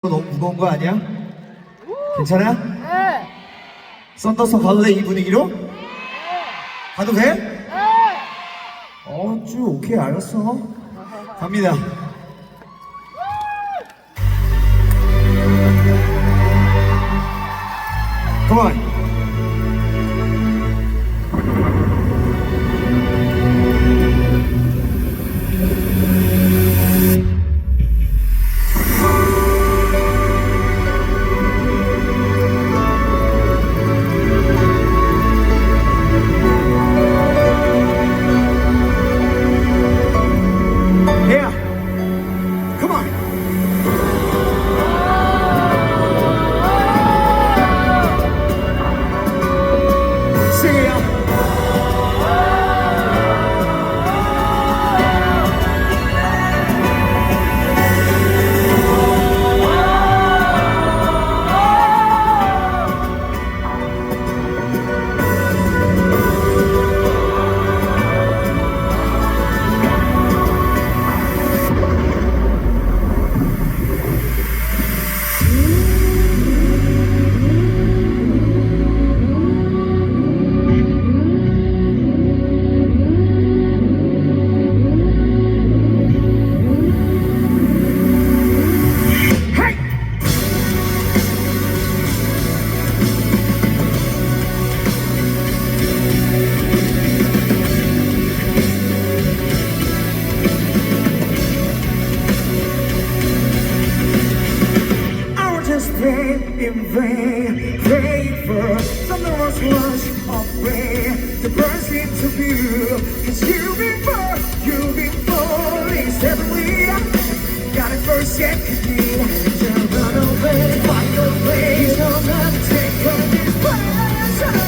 너무 무거운 거 아니야? 괜찮아? 네. 썬더서 가도 돼? 이 분위기로? 가도 돼? 네. 쭉 오케이 알았어. 갑니다. Come on. Yeah. Come on. Sing it out. I will just pray in vain, praying for thunderous rush of rain to burst into view. 'Cause you've been falling steadily. Got it first yet, could you run away, find your way? You don't have to take on this pleasure.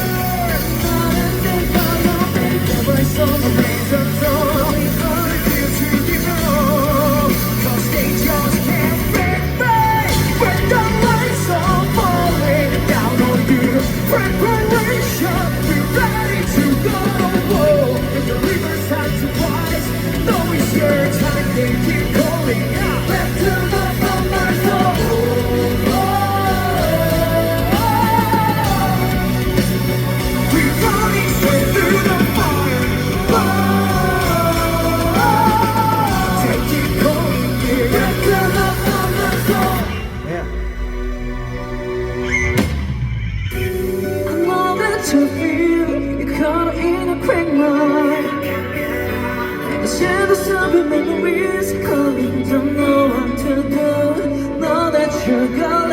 Never saw the razor door. I refuse to give up. 'Cause they just can't break me. When the lights are falling down on you, preparation, be ready to go. If the rivers have to rise, know it's your time, they keep calling out. Back to the from my soul. We're running straight through the fire. Take it calling, yeah. Back to the from my soul. Yeah. I know that you feel you're caught in a quagmire. And the shadows of your memories calling, don't know what to do. Know that you're gone.